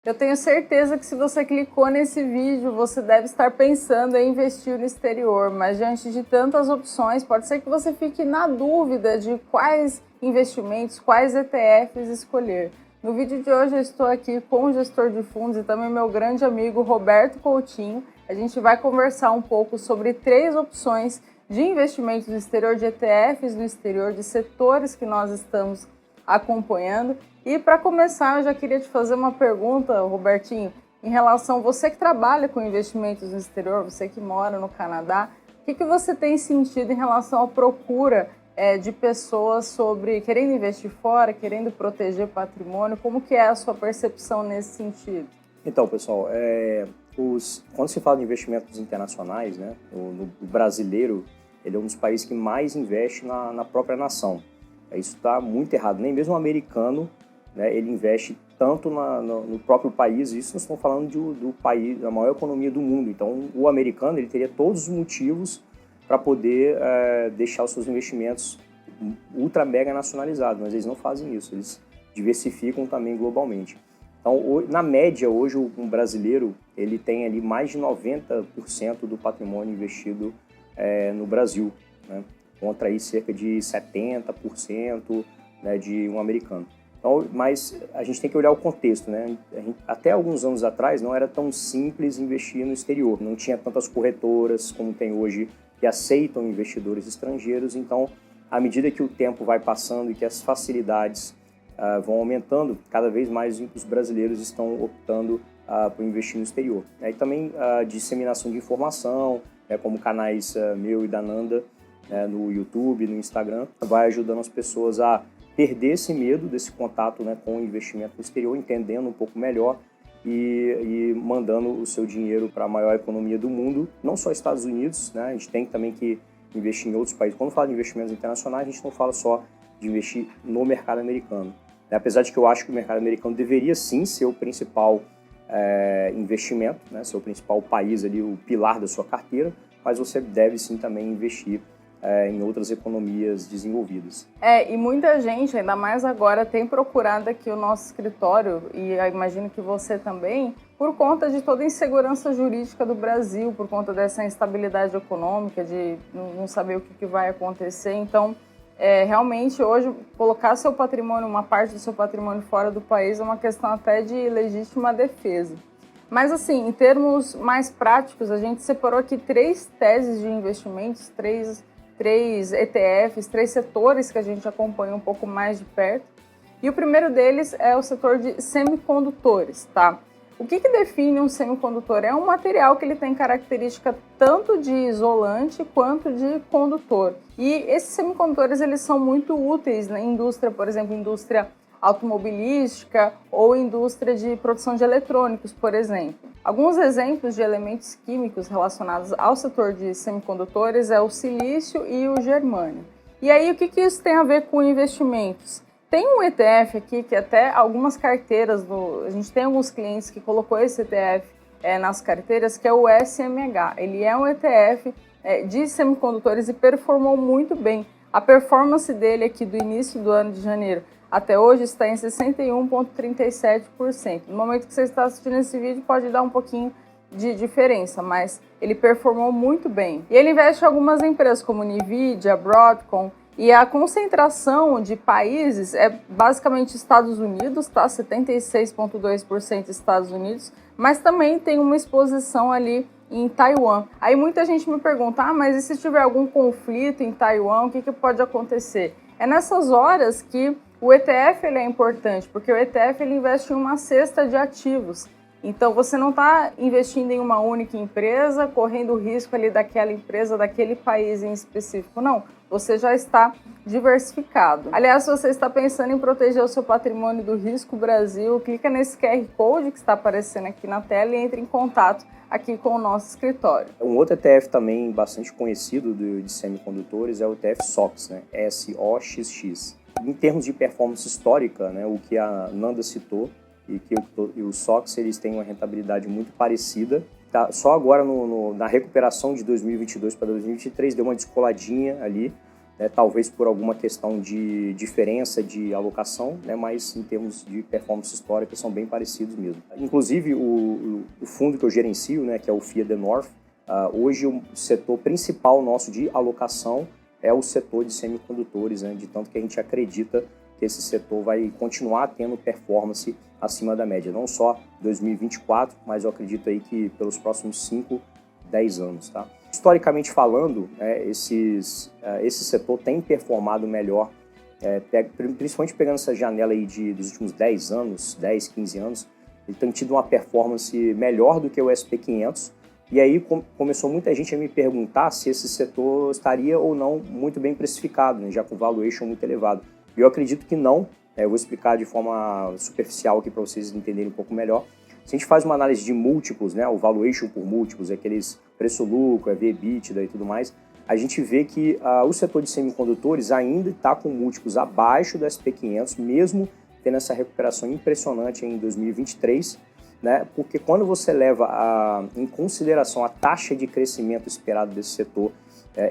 Eu tenho certeza que se você clicou nesse vídeo, você deve estar pensando em investir no exterior, mas diante de tantas opções, pode ser que você fique na dúvida de quais investimentos, quais ETFs escolher. No vídeo de hoje eu estou aqui com o gestor de fundos e também meu grande amigo Roberto Coutinho. A gente vai conversar um pouco sobre 3 opções de investimentos no exterior, de ETFs no exterior, de setores que nós estamos acompanhando. E para começar, eu já queria te fazer uma pergunta, Robertinho, em relação a você que trabalha com investimentos no exterior, você que mora no Canadá, o que você tem sentido em relação à procura de pessoas sobre querendo investir fora, querendo proteger patrimônio? Como que é a sua percepção nesse sentido? Então, pessoal, quando se fala de investimentos internacionais, né, o brasileiro ele é um dos países que mais investe na própria nação. Isso está muito errado. Nem mesmo o americano, né, ele investe tanto no próprio país. Isso nós estamos falando do país, da maior economia do mundo. Então, o americano ele teria todos os motivos para poder deixar os seus investimentos ultra mega nacionalizados, mas eles não fazem isso. Eles diversificam também globalmente. Então, na média, hoje, um brasileiro ele tem ali mais de 90% do patrimônio investido no Brasil, né? Contra aí cerca de 70%, né, de um americano. Então, mas a gente tem que olhar o contexto, né? Até alguns anos atrás não era tão simples investir no exterior, não tinha tantas corretoras como tem hoje que aceitam investidores estrangeiros. Então, à medida que o tempo vai passando e que as facilidades vão aumentando, cada vez mais os brasileiros estão optando por investir no exterior. E também a disseminação de informação, como canais meu e da Nanda, no YouTube, no Instagram, vai ajudando as pessoas a perder esse medo desse contato, né, com o investimento no exterior, entendendo um pouco melhor e mandando o seu dinheiro para a maior economia do mundo, não só Estados Unidos, né, a gente tem também que investir em outros países. Quando fala de investimentos internacionais, a gente não fala só de investir no mercado americano. Apesar de que eu acho que o mercado americano deveria sim ser o principal investimento, né, ser o principal país ali, o pilar da sua carteira, mas você deve sim também investir em outras economias desenvolvidas. E muita gente, ainda mais agora, tem procurado aqui o nosso escritório, e eu imagino que você também, por conta de toda a insegurança jurídica do Brasil, por conta dessa instabilidade econômica, de não saber o que vai acontecer. Então, realmente, hoje, colocar seu patrimônio, uma parte do seu patrimônio fora do país é uma questão até de legítima defesa. Mas, assim, em termos mais práticos, a gente separou aqui 3 teses de investimentos, 3 ETFs, 3 setores que a gente acompanha um pouco mais de perto. E o primeiro deles é o setor de semicondutores, tá? O que define um semicondutor? É um material que ele tem característica tanto de isolante quanto de condutor. E esses semicondutores eles são muito úteis na indústria, por exemplo, indústria automobilística ou indústria de produção de eletrônicos, por exemplo. Alguns exemplos de elementos químicos relacionados ao setor de semicondutores é o silício e o germânio. E aí, o que isso tem a ver com investimentos? Tem um ETF aqui que até algumas carteiras, a gente tem alguns clientes que colocou esse ETF nas carteiras, que é o SMH. Ele é um ETF de semicondutores e performou muito bem. A performance dele aqui do início do ano de janeiro até hoje está em 61,37%. No momento que você está assistindo esse vídeo pode dar um pouquinho de diferença, mas ele performou muito bem. E ele investe em algumas empresas como Nvidia, Broadcom, e a concentração de países é basicamente Estados Unidos, tá? 76,2% Estados Unidos, mas também tem uma exposição ali em Taiwan. Aí muita gente me pergunta, mas e se tiver algum conflito em Taiwan, o que pode acontecer? É nessas horas que o ETF ele é importante, porque o ETF ele investe em uma cesta de ativos. Então, você não está investindo em uma única empresa, correndo o risco ali daquela empresa, daquele país em específico. Não, você já está diversificado. Aliás, se você está pensando em proteger o seu patrimônio do Risco Brasil, clica nesse QR Code que está aparecendo aqui na tela e entre em contato aqui com o nosso escritório. Um outro ETF também bastante conhecido de semicondutores é o ETF SOX, né? SOXX. Em termos de performance histórica, né, o que a Nanda citou, e os SOX eles têm uma rentabilidade muito parecida. Tá, só agora na recuperação de 2022 para 2023 deu uma descoladinha ali, né, talvez por alguma questão de diferença de alocação, né, mas em termos de performance histórica são bem parecidos mesmo. Inclusive o fundo que eu gerencio, né, que é o FIA The North, hoje o setor principal nosso de alocação é o setor de semicondutores, né, de tanto que a gente acredita que esse setor vai continuar tendo performance acima da média, não só 2024, mas eu acredito aí que pelos próximos 5, 10 anos, tá? Historicamente falando, esse setor tem performado melhor, principalmente pegando essa janela aí dos últimos 10 anos, 10, 15 anos, ele tem tido uma performance melhor do que o SP500, e aí começou muita gente a me perguntar se esse setor estaria ou não muito bem precificado, né, já com valuation muito elevado. E eu acredito que não, eu vou explicar de forma superficial aqui para vocês entenderem um pouco melhor. Se a gente faz uma análise de múltiplos, né, o valuation por múltiplos, aqueles preço-lucro, EV/EBITDA e tudo mais, a gente vê que o setor de semicondutores ainda está com múltiplos abaixo do SP500, mesmo tendo essa recuperação impressionante em 2023, né, porque quando você leva em consideração a taxa de crescimento esperado desse setor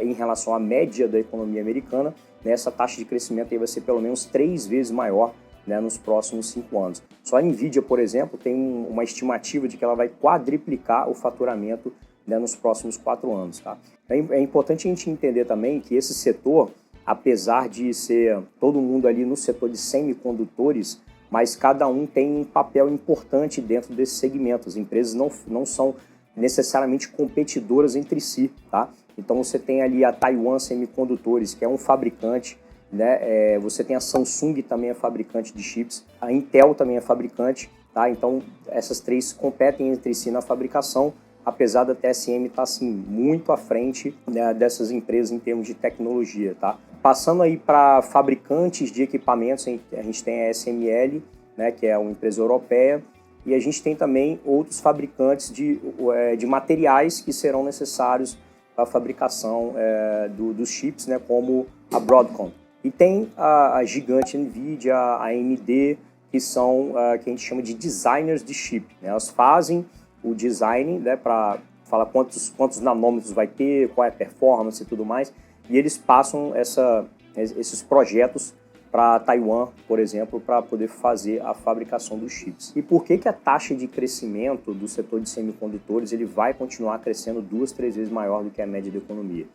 em relação à média da economia americana, né, essa taxa de crescimento aí vai ser pelo menos 3 vezes maior, né, nos próximos 5 anos. Só a Nvidia, por exemplo, tem uma estimativa de que ela vai quadriplicar o faturamento, né, nos próximos 4 anos. Tá? É importante a gente entender também que esse setor, apesar de ser todo mundo ali no setor de semicondutores, mas cada um tem um papel importante dentro desse segmento. As empresas não são necessariamente competidoras entre si. Tá? Então você tem ali a Taiwan Semicondutores, que é um fabricante, né? Você tem a Samsung, também é fabricante de chips, a Intel também é fabricante, tá? Então essas três competem entre si na fabricação, apesar da TSM estar assim, muito à frente, né, dessas empresas em termos de tecnologia. Tá? Passando aí para fabricantes de equipamentos, a gente tem a SML, né, que é uma empresa europeia, e a gente tem também outros fabricantes de materiais que serão necessários para a fabricação dos chips, né, como a Broadcom. E tem a gigante NVIDIA, a AMD, que são que a gente chama de designers de chip. Né? Elas fazem o design, né, para falar quantos nanômetros vai ter, qual é a performance e tudo mais, e eles passam esses projetos para Taiwan, por exemplo, para poder fazer a fabricação dos chips. E por que a taxa de crescimento do setor de semicondutores ele vai continuar crescendo 2, 3 vezes maior do que a média da economia?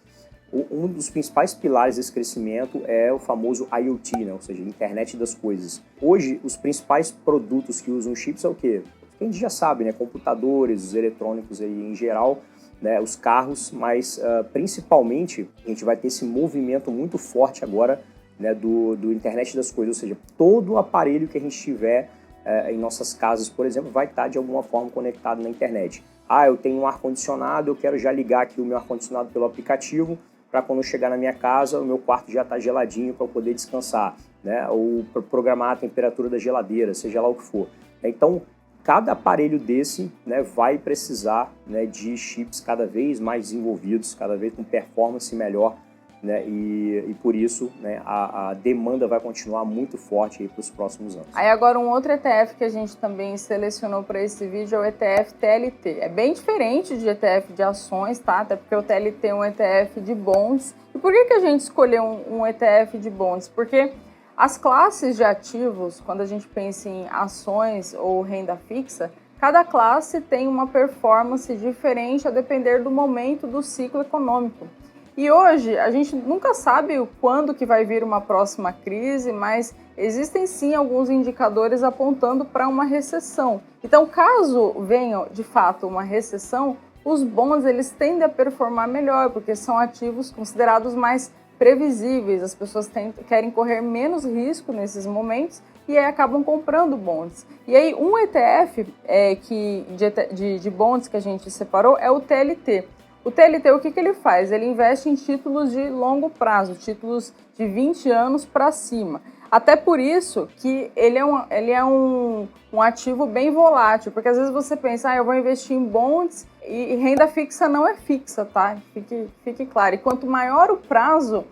Um dos principais pilares desse crescimento é o famoso IoT, né? Ou seja, Internet das Coisas. Hoje, os principais produtos que usam chips é o quê? A gente já sabe, né? Computadores, os eletrônicos aí em geral, né? Os carros, mas principalmente a gente vai ter esse movimento muito forte agora, né? do Internet das Coisas, ou seja, todo aparelho que a gente tiver em nossas casas, por exemplo, vai estar de alguma forma conectado na internet. Eu tenho um ar-condicionado, eu quero já ligar aqui o meu ar-condicionado pelo aplicativo, para quando eu chegar na minha casa, o meu quarto já está geladinho para eu poder descansar, né? Ou programar a temperatura da geladeira, seja lá o que for. Então, cada aparelho desse, né, vai precisar, né, de chips cada vez mais desenvolvidos, cada vez com performance melhor, né, e por isso, né, a demanda vai continuar muito forte para os próximos anos. Aí agora um outro ETF que a gente também selecionou para esse vídeo é o ETF TLT. É bem diferente de ETF de ações, tá? Até porque o TLT é um ETF de bonds. E por que a gente escolheu um ETF de bonds? Porque as classes de ativos, quando a gente pensa em ações ou renda fixa, cada classe tem uma performance diferente a depender do momento do ciclo econômico. E hoje a gente nunca sabe quando que vai vir uma próxima crise, mas existem sim alguns indicadores apontando para uma recessão. Então, caso venha de fato uma recessão, os bonds eles tendem a performar melhor, porque são ativos considerados mais previsíveis. As pessoas querem correr menos risco nesses momentos e aí acabam comprando bonds. E aí um ETF de bonds que a gente separou é o TLT. O TLT, o que ele faz? Ele investe em títulos de longo prazo, títulos de 20 anos para cima. Até por isso que ele é um ativo bem volátil, porque às vezes você pensa, eu vou investir em bonds e renda fixa não é fixa, tá? Fique claro. E quanto maior o prazo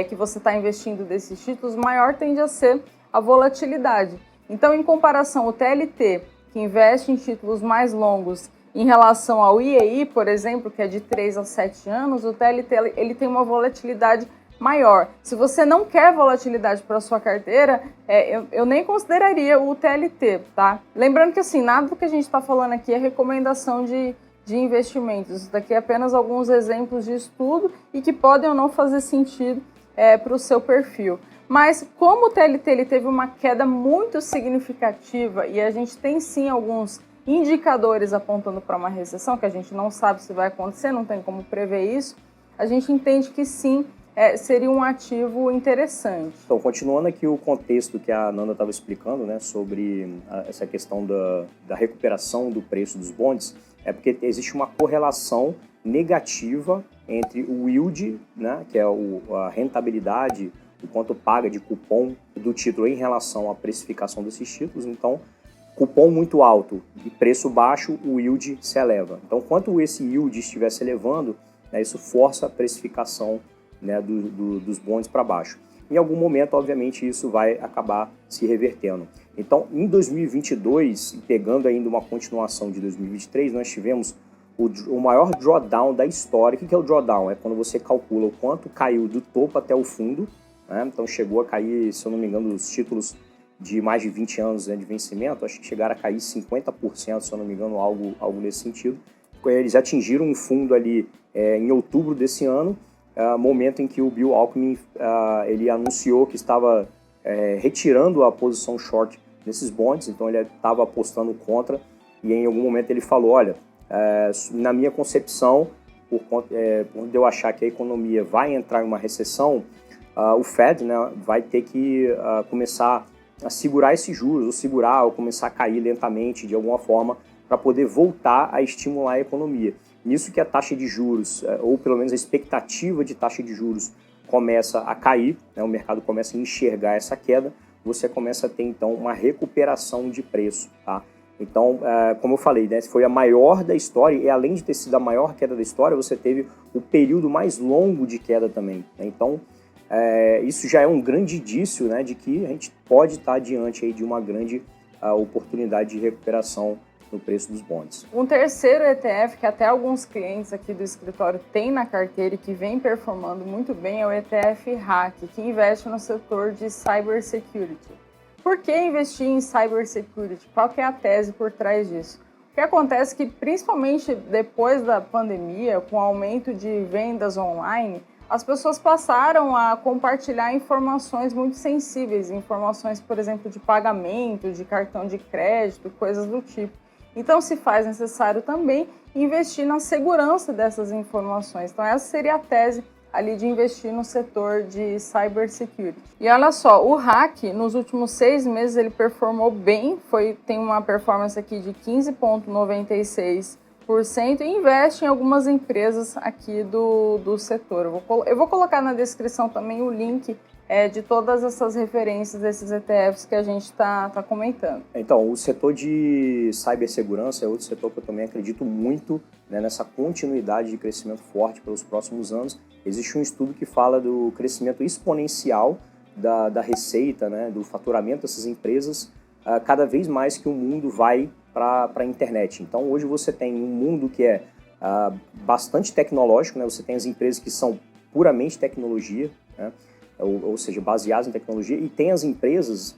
que você está investindo desses títulos, maior tende a ser a volatilidade. Então, em comparação, o TLT, que investe em títulos mais longos, em relação ao IEI, por exemplo, que é de 3 a 7 anos, o TLT ele tem uma volatilidade maior. Se você não quer volatilidade para sua carteira, eu nem consideraria o TLT, tá? Lembrando que assim, nada do que a gente está falando aqui é recomendação de investimentos. Isso daqui é apenas alguns exemplos de estudo e que podem ou não fazer sentido para o seu perfil. Mas como o TLT ele teve uma queda muito significativa e a gente tem sim alguns indicadores apontando para uma recessão, que a gente não sabe se vai acontecer, não tem como prever isso, a gente entende que sim, seria um ativo interessante. Então, continuando aqui o contexto que a Nanda estava explicando, né, sobre essa questão da recuperação do preço dos bonds, é porque existe uma correlação negativa entre o yield, né, que é a rentabilidade, o quanto paga de cupom do título em relação à precificação desses títulos. Então, cupom muito alto e preço baixo, o yield se eleva. Então, quanto esse yield estiver se elevando, né, isso força a precificação, né, dos bonds para baixo. Em algum momento, obviamente, isso vai acabar se revertendo. Então, em 2022, pegando ainda uma continuação de 2023, nós tivemos o maior drawdown da história. O que é o drawdown? É quando você calcula o quanto caiu do topo até o fundo, né? Então, chegou a cair, se eu não me engano, os títulos de mais de 20 anos, né, de vencimento, acho que chegaram a cair 50%, se eu não me engano, algo nesse sentido. Eles atingiram um fundo ali em outubro desse ano, momento em que o Bill Ackman ele anunciou que estava retirando a posição short nesses bonds, então ele estava apostando contra, e em algum momento ele falou, olha, na minha concepção, por eu achar que a economia vai entrar em uma recessão, o Fed, né, vai ter que começar a segurar esses juros, ou começar a cair lentamente de alguma forma, para poder voltar a estimular a economia. Nisso que a taxa de juros, ou pelo menos a expectativa de taxa de juros, começa a cair, né, o mercado começa a enxergar essa queda, você começa a ter então uma recuperação de preço. Tá? Então, como eu falei, né, foi a maior da história, e além de ter sido a maior queda da história, você teve o período mais longo de queda também. Né? Então, isso já é um grande indício, né, de que a gente pode estar diante aí de uma grande oportunidade de recuperação no preço dos bonds. Um terceiro ETF que até alguns clientes aqui do escritório têm na carteira e que vem performando muito bem é o ETF RAC, que investe no setor de cybersecurity. Por que investir em cybersecurity? Qual que é a tese por trás disso? O que acontece é que, principalmente depois da pandemia, com o aumento de vendas online, as pessoas passaram a compartilhar informações muito sensíveis, informações, por exemplo, de pagamento, de cartão de crédito, coisas do tipo. Então, se faz necessário também investir na segurança dessas informações. Então, essa seria a tese ali de investir no setor de cybersecurity. E olha só, o RAC, nos últimos 6 meses, ele performou bem, tem uma performance aqui de 15,96%, e investe em algumas empresas aqui do setor. Eu vou colocar na descrição também o link de todas essas referências desses ETFs que a gente está comentando. Então, o setor de cibersegurança é outro setor que eu também acredito muito, né, nessa continuidade de crescimento forte pelos próximos anos. Existe um estudo que fala do crescimento exponencial da receita, né, do faturamento dessas empresas, cada vez mais que o mundo vai para a internet. Então, hoje você tem um mundo que é bastante tecnológico, né, você tem as empresas que são puramente tecnologia, né, ou seja, baseadas em tecnologia, e tem as empresas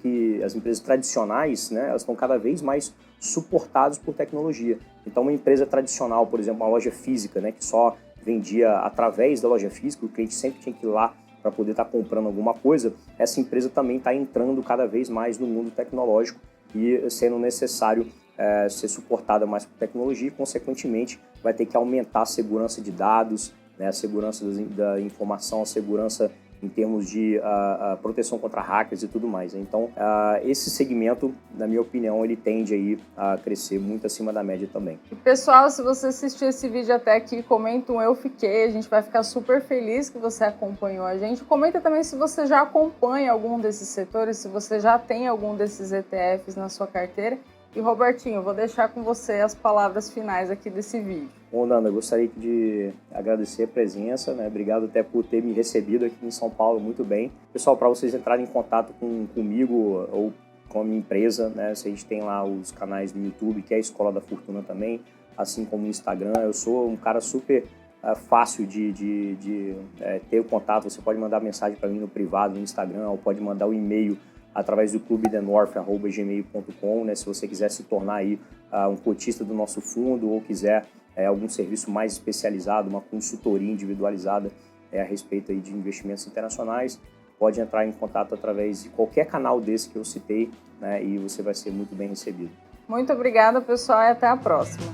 tradicionais, né, elas estão cada vez mais suportadas por tecnologia. Então, uma empresa tradicional, por exemplo, uma loja física, né, que só vendia através da loja física, o cliente sempre tinha que ir lá para poder estar comprando alguma coisa, essa empresa também está entrando cada vez mais no mundo tecnológico e sendo necessário ser suportada mais por tecnologia, e, consequentemente, vai ter que aumentar a segurança de dados, né, a segurança da informação, a segurança em termos de proteção contra hackers e tudo mais. Então, esse segmento, na minha opinião, ele tende aí a crescer muito acima da média também. E pessoal, se você assistiu esse vídeo até aqui, comenta um eu fiquei, a gente vai ficar super feliz que você acompanhou a gente. Comenta também se você já acompanha algum desses setores, se você já tem algum desses ETFs na sua carteira. E Robertinho, vou deixar com você as palavras finais aqui desse vídeo. Bom, Nanda, eu gostaria de agradecer a presença, né? Obrigado até por ter me recebido aqui em São Paulo muito bem. Pessoal, para vocês entrarem em contato comigo ou com a minha empresa, né? A gente tem lá os canais no YouTube, que é a Escola da Fortuna também, assim como no Instagram. Eu sou um cara super fácil de ter o contato. Você pode mandar mensagem para mim no privado, no Instagram, ou pode mandar o e-mail através do clubethenorth@gmail.com, né? Se você quiser se tornar aí um cotista do nosso fundo ou quiser algum serviço mais especializado, uma consultoria individualizada a respeito aí de investimentos internacionais, pode entrar em contato através de qualquer canal desse que eu citei, né? E você vai ser muito bem recebido. Muito obrigada, pessoal, e até a próxima.